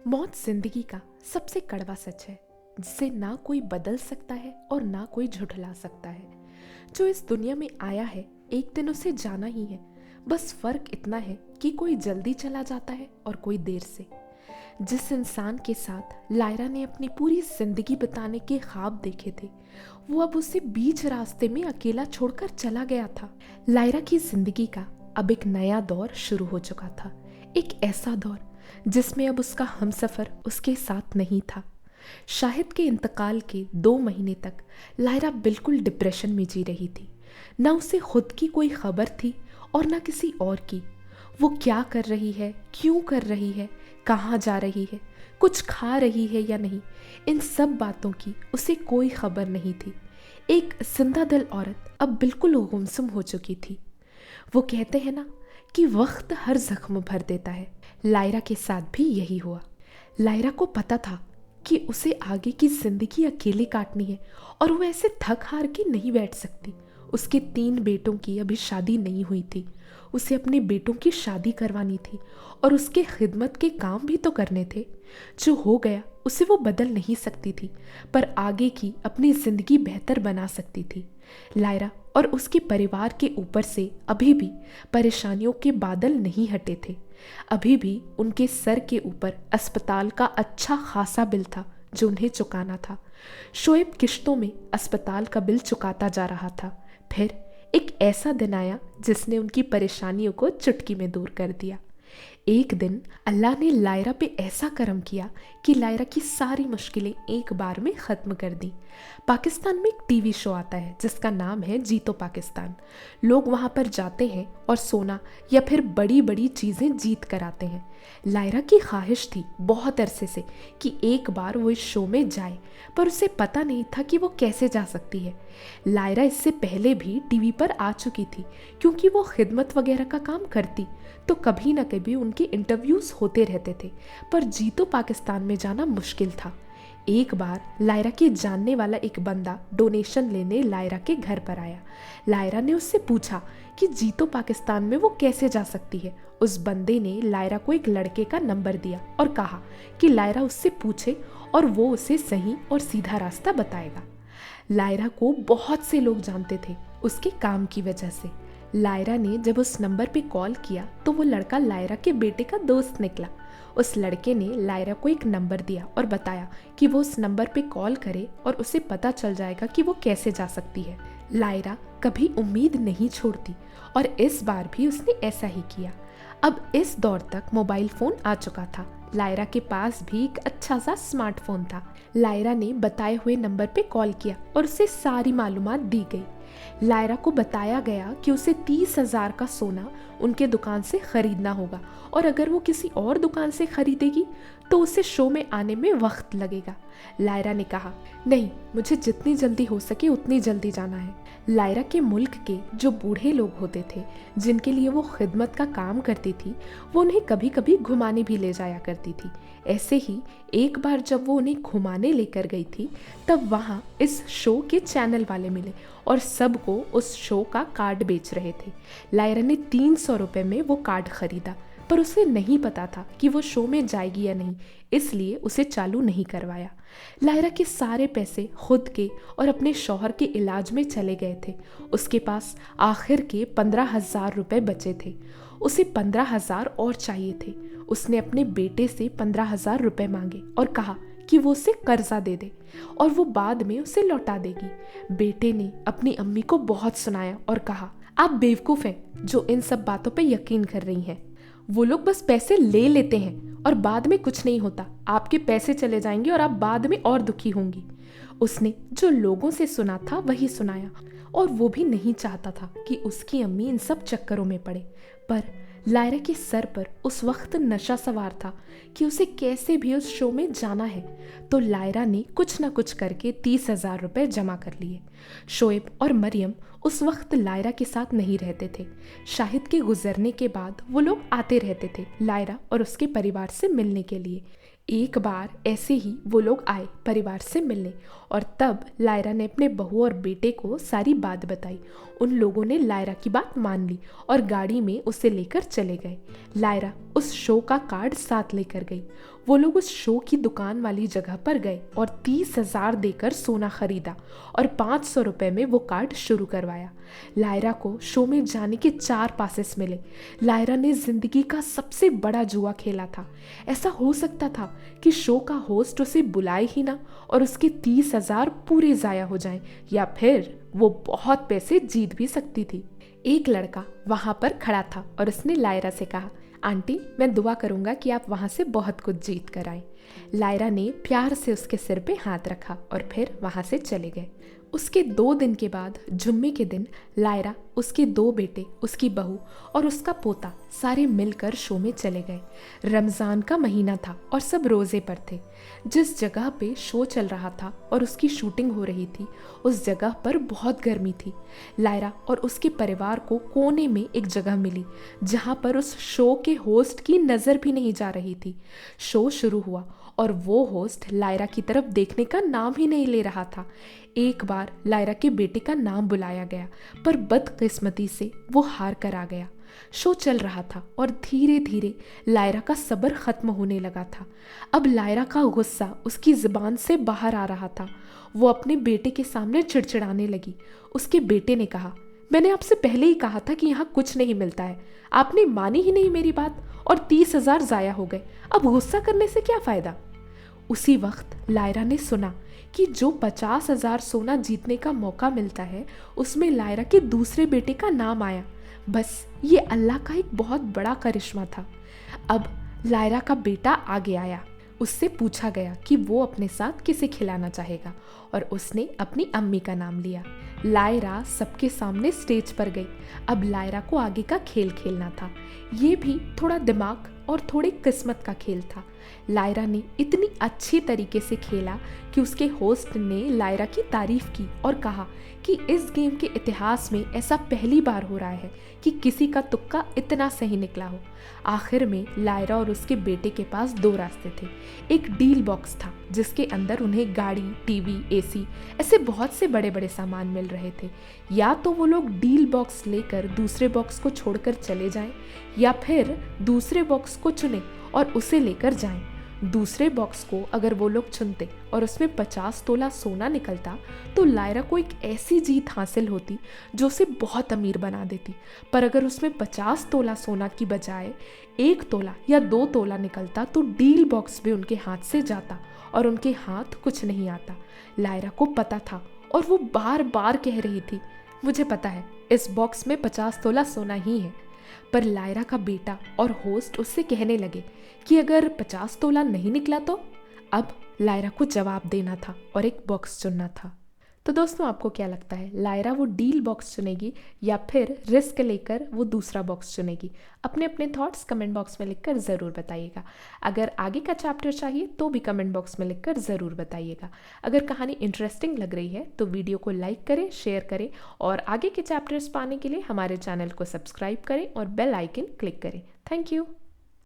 मौत जिंदगी का सबसे कड़वा सच है जिसे ना कोई बदल सकता है और ना कोई झुठला सकता है। जो इस दुनिया में आया है एक दिन उसे जाना ही है। बस फर्क इतना है कि कोई जल्दी चला जाता है और कोई देर से। जिस इंसान के साथ लायरा ने अपनी पूरी जिंदगी बिताने के ख्वाब देखे थे वो अब उसे बीच रास्ते में अकेला छोड़कर चला गया था। लायरा की जिंदगी का अब एक नया दौर शुरू हो चुका था। एक ऐसा दौर जिसमें अब उसका हमसफर उसके साथ नहीं था। शाहिद के इंतकाल के 2 महीने तक लायरा बिल्कुल डिप्रेशन में जी रही थी। न उसे खुद की कोई खबर थी और न किसी और की। वो क्या कर रही है, क्यों कर रही है, कहाँ जा रही है, कुछ खा रही है या नहीं, इन सब बातों की उसे कोई खबर नहीं थी। एक जिंदा दिल औरत अब बिल्कुल गुमसुम हो चुकी थी। वो कहते हैं ना कि वक्त हर जख्म भर देता है। लायरा के साथ भी यही हुआ। लायरा को पता था कि उसे आगे की जिंदगी अकेले काटनी है और वो ऐसे थक हार के नहीं बैठ सकती। उसके 3 बेटों की अभी शादी नहीं हुई थी। उसे अपने बेटों की शादी करवानी थी और उसके खिदमत के काम भी तो करने थे। जो हो गया उसे वो बदल नहीं सकती थी, पर आगे की अपनी जिंदगी बेहतर बना सकती थी। लायरा और उसके परिवार के ऊपर से अभी भी परेशानियों के बादल नहीं हटे थे। अभी भी उनके सर के ऊपर अस्पताल का अच्छा खासा बिल था जो उन्हें चुकाना था। शोएब किश्तों में अस्पताल का बिल चुकाता जा रहा था। फिर एक ऐसा दिन आया जिसने उनकी परेशानियों को चुटकी में दूर कर दिया। एक दिन अल्लाह ने लायरा पे ऐसा करम किया कि लायरा की सारी मुश्किलें एक बार में ख़त्म कर दी। पाकिस्तान में एक टीवी शो आता है जिसका नाम है जीतो पाकिस्तान। लोग वहाँ पर जाते हैं और सोना या फिर बड़ी बड़ी चीज़ें जीत कर आते हैं। लायरा की ख्वाहिश थी बहुत अरसे से कि एक बार वो इस शो में जाए, पर उसे पता नहीं था कि वो कैसे जा सकती है। लायरा इससे पहले भी टीवी पर आ चुकी थी क्योंकि वो खिदमत वगैरह का काम करती, तो कभी ना कभी उनके इंटरव्यूज़ होते रहते थे, पर जीतो पाकिस्तान में जाना मुश्किल था। एक बार लायरा के जानने वाला एक बंदा डोनेशन लेने लायरा के घर पर आया। लायरा ने उससे पूछा कि जीतो पाकिस्तान में वो कैसे जा सकती है। उस बंदे ने लायरा को एक लड़के का नंबर दिया और कहा कि लायरा उससे पूछे और वो उसे सही और सीधा रास्ता बताएगा। लायरा को बहुत से लोग जानते थे उसके काम की वजह से। लायरा ने जब उस नंबर पे कॉल किया तो वो लड़का लायरा के बेटे का दोस्त निकला। उस लड़के ने लायरा को एक नंबर दिया और बताया कि वो उस नंबर पे कॉल करे और उसे पता चल जाएगा कि वो कैसे जा सकती है। लायरा कभी उम्मीद नहीं छोड़ती और इस बार भी उसने ऐसा ही किया। अब इस दौर तक मोबाइल फ़ोन आ चुका था। लायरा के पास भी एक अच्छा सा स्मार्टफोन था। लायरा ने बताए हुए नंबर पे कॉल किया और उसे सारी मालूमात दी गई। लायरा को बताया गया कि उसे 30,000 का सोना उनके दुकान से खरीदना होगा और अगर वो किसी और दुकान से खरीदेगी तो उसे शो में आने में वक्त लगेगा। लायरा ने कहा, नहीं, मुझे जितनी जल्दी हो सके उतनी जल्दी जाना है। लायरा के मुल्क के जो बूढ़े लोग होते थे जिनके लिए वो खिदमत का काम करती थी, वो उन्हें कभी कभी घुमाने भी ले जाया करती थी। ऐसे ही एक बार जब वो उन्हें घुमाने लेकर गई थी तब वहाँ इस शो के चैनल वाले मिले और सबको उस शो का कार्ड बेच रहे थे। लायरा ने 300 रुपये में वो कार्ड खरीदा, पर उसे नहीं पता था कि वो शो में जाएगी या नहीं, इसलिए उसे चालू नहीं करवाया। लायरा के सारे पैसे खुद के और अपने शौहर के इलाज में चले गए थे। उसके पास आखिर के 15,000 रुपये बचे थे। उसे 15,000 और चाहिए थे। उसने अपने बेटे से 15,000 रुपये मांगे और कहा कि वो उसे कर्जा दे दे और वो बाद में उसे लौटा देगी। बेटे ने अपनी अम्मी को बहुत सुनाया और कहा, आप बेवकूफ़ हैं जो इन सब बातों पे यकीन कर रही हैं। वो लोग बस पैसे ले लेते हैं और बाद में कुछ नहीं होता। आपके पैसे चले जाएंगे और आप बाद में और दुखी होंगी। उसने जो लोगों से सुना था वही सुनाया और वो भी नहीं चाहता था कि उसकी अम्मी इन सब चक्करों में पड़े। पर लायरा के सर पर उस वक्त नशा सवार था कि उसे कैसे भी उस शो में जाना है, तो लायरा ने कुछ न कुछ करके 30,000 रुपये जमा कर लिए। शोएब और मरियम उस वक्त लायरा के साथ नहीं रहते थे। शाहिद के गुजरने के बाद वो लोग आते रहते थे लायरा और उसके परिवार से मिलने के लिए। एक बार ऐसे ही वो लोग आए परिवार से मिलने और तब लायरा ने अपने बहू और बेटे को सारी बात बताई। उन लोगों ने लायरा की बात मान ली और गाड़ी में उसे लेकर चले गए। लायरा उस शो का कार्ड साथ लेकर गई। वो लोग उस शो की दुकान वाली जगह पर गए और 30,000 देकर सोना खरीदा और 500 रुपये में वो कार्ड शुरू करवाया। लायरा को शो में जाने के 4 पासेस मिले। लायरा ने जिंदगी का सबसे बड़ा जुआ खेला था। ऐसा हो सकता था कि शो का होस्ट उसे बुलाए ही ना और उसके 30,000 पूरे ज़ाया हो जाएं, या फिर वो बहुत पैसे जीत भी सकती थी। एक लड़का वहां पर खड़ा था और उसने लायरा से कहा, आंटी मैं दुआ करूंगा कि आप वहां से बहुत कुछ जीत कर आए। लायरा ने प्यार से उसके सिर पे हाथ रखा और फिर वहां से चले गए। उसके 2 दिन के बाद जुम्मे के दिन लायरा, उसके 2 बेटे, उसकी बहू और उसका पोता सारे मिलकर शो में चले गए। रमज़ान का महीना था और सब रोज़े पर थे। जिस जगह पे शो चल रहा था और उसकी शूटिंग हो रही थी उस जगह पर बहुत गर्मी थी। लायरा और उसके परिवार को कोने में एक जगह मिली जहाँ पर उस शो के होस्ट की नज़र भी नहीं जा रही थी। शो शुरू हुआ और वो होस्ट लायरा की तरफ देखने का नाम ही नहीं ले रहा था। एक बार लायरा के बेटे का नाम बुलाया गया पर बदकिस्मती से वो हार कर आ गया। शो चल रहा था और धीरे धीरे लायरा का सब्र खत्म होने लगा था। अब लायरा का गुस्सा उसकी जुबान से बाहर आ रहा था। वो अपने बेटे के सामने चिड़चिड़ाने लगी। उसके बेटे ने कहा, मैंने आपसे पहले ही कहा था कि यहाँ कुछ नहीं मिलता है, आपने मानी ही नहीं मेरी बात और 30,000 ज़ाया हो गए, अब गुस्सा करने से क्या फ़ायदा। उसी वक्त लायरा ने सुना कि जो 50,000 सोना जीतने का मौका मिलता है उसमें लायरा के दूसरे बेटे का नाम आया। बस ये अल्लाह का एक बहुत बड़ा करिश्मा था। अब लायरा का बेटा आगे आया। उससे पूछा गया कि वो अपने साथ किसे खिलाना चाहेगा और उसने अपनी अम्मी का नाम लिया। लायरा सबके सामने स्टेज पर गई। अब लायरा को आगे का खेल खेलना था। ये भी थोड़ा दिमाग और थोड़ी किस्मत का खेल था। लायरा ने इतनी अच्छी तरीके से खेला कि उसके होस्ट ने लायरा की तारीफ की और कहा कि इस गेम के इतिहास में ऐसा पहली बार हो रहा है कि किसी का तुक्का इतना सही निकला हो। आखिर में लायरा और उसके बेटे के पास 2 रास्ते थे। एक डील बॉक्स था जिसके अंदर उन्हें गाड़ी, टीवी, एसी ऐसे बहुत से बड़े बड़े सामान मिल रहे थे। या तो वो लोग डील बॉक्स लेकर दूसरे बॉक्स को छोड़कर चले जाएं या फिर दूसरे बॉक्स को चुनें और उसे लेकर जाएं। दूसरे बॉक्स को अगर वो लोग चुनते और उसमें 50 तोला सोना निकलता तो लायरा को एक ऐसी जीत हासिल होती जो उसे बहुत अमीर बना देती। पर अगर उसमें 50 तोला सोना की बजाय 1 तोला या 2 तोला निकलता तो डील बॉक्स भी उनके हाथ से जाता और उनके हाथ कुछ नहीं आता। लायरा को पता था और वो बार बार कह रही थी, मुझे पता है इस बॉक्स में 50 तोला सोना ही है। पर लायरा का बेटा और होस्ट उससे कहने लगे कि अगर 50 तोला नहीं निकला तो। अब लायरा को जवाब देना था और एक बॉक्स चुनना था। तो दोस्तों आपको क्या लगता है, लायरा वो डील बॉक्स चुनेगी या फिर रिस्क लेकर वो दूसरा बॉक्स चुनेगी? अपने अपने थॉट्स कमेंट बॉक्स में लिखकर ज़रूर बताइएगा। अगर आगे का चैप्टर चाहिए तो भी कमेंट बॉक्स में लिखकर ज़रूर बताइएगा। अगर कहानी इंटरेस्टिंग लग रही है तो वीडियो को लाइक करें, शेयर करें और आगे के चैप्टर्स पाने के लिए हमारे चैनल को सब्सक्राइब करें और बेल आइकन क्लिक करें। Thank you.